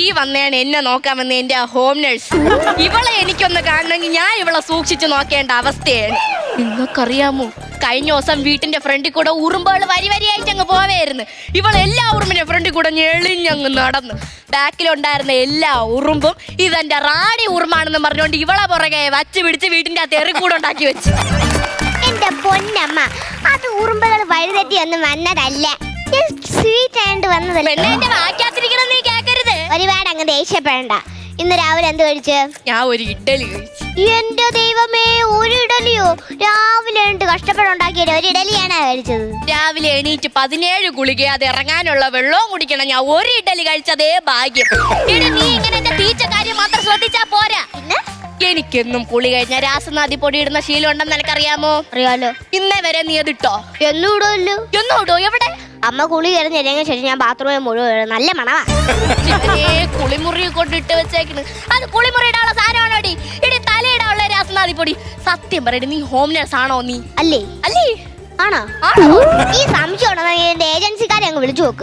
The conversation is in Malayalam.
ഈ വന്നയാണ് എന്നെ നോക്കാൻ വന്ന എന്റെ ആ ഹോം നഴ്സ്. ഇവളെ എനിക്കൊന്ന് കാണണമെങ്കിൽ ഞാൻ ഇവളെ സൂക്ഷിച്ചു നോക്കേണ്ട അവസ്ഥയാണ്. നിങ്ങൾക്കറിയാമോ, കഴിഞ്ഞ ദിവസം വീട്ടിന്റെ ഫ്രണ്ടിൽ കൂടെ ഉറുമ്പുകൾ വരിയായിട്ട് അങ്ങ് പോവായിരുന്നു. ഇവൾ എല്ലാ ഉറുമ്പിന്റെ ഫ്രണ്ടിൽ കൂടെ ഞെളിഞ്ഞങ്ങ് നടന്നു. ബാക്കിലുണ്ടായിരുന്ന എല്ലാ ഉറുമ്പും ഇതെന്റെ റാണി ഉറുമ്പാണെന്ന് പറഞ്ഞുകൊണ്ട് ഇവളെ പുറകെ വച്ച് പിടിച്ച് വീട്ടിന്റെ ആ തെറിക്കൂടെ ഉണ്ടാക്കി വെച്ചു. എന്റെ പൊന്നമ്മ, അത് ഉറുമ്പുകൾ വഴിതെറ്റി ഒന്നും വന്നതല്ല, സ്വീറ്റ് ആയിട്ട് വന്നതല്ല. എന്റെ വാക്കാത്തിരിക്കണം നീ കേക്കരുത്. ഒരുപാട് അങ്ങ് ദേഷ്യപ്പെടണ്ട. ഇന്ന് രാവിലെ എന്ത് കഴിച്ച്? ഞാൻ ഒരു ഇഡലി കഴിച്ചു. എന്റെ ദൈവമേ, ഒരു ഇഡലിയോ? രാവിലെ കഷ്ടപ്പെടുണ്ടാക്കിയത് ഒരു ഇഡലിയാണ് കഴിച്ചത്. രാവിലെ എണീറ്റ് 17 ഗുളിക, അത് ഇറങ്ങാനുള്ള വെള്ളവും കുടിക്കണം. ഞാൻ ഒരു ഇഡലി കഴിച്ചതേ ഭാഗ്യം. നീ ഇങ്ങനെ എന്റെ തീറ്റ കാര്യം മാത്രം ശ്രദ്ധിച്ചാ പോരാ. എനിക്കെന്നും കുളി കഴിഞ്ഞ രാസനാദി പൊടി ഇടുന്ന ശീലം ഉണ്ടെന്ന് എനിക്കറിയാമോ? അറിയാലോ. ഇന്നേ വരെ നീ അതിട്ടോ? എന്നും ഇടുമല്ലോ. എന്നും ഇടോ? എവിടെ? അമ്മ കുളി കഴിഞ്ഞ് ഇറങ്ങിയ ശേഷം ഞാൻ ബാത്റൂമിൽ മുഴുവൻ നല്ല മണവാ. കുളിമുറി കൊണ്ടിട്ട് വെച്ചേക്കണ്. അത് കുളിമുറിയിടാനുള്ള സാധനമാണോടി? ഇടി തലയിടാനുള്ള രാസനാദി പൊടി. സത്യം പറയടി, നീ ഹോം നഴ്സ് ആണോ? നീ അല്ലേ? അല്ലേ? ആണോ? ഈ സംശയം ഉണ്ടോ? ഏജൻസിക്കാരെ അങ്ങ് വിളിച്ചു നോക്ക്.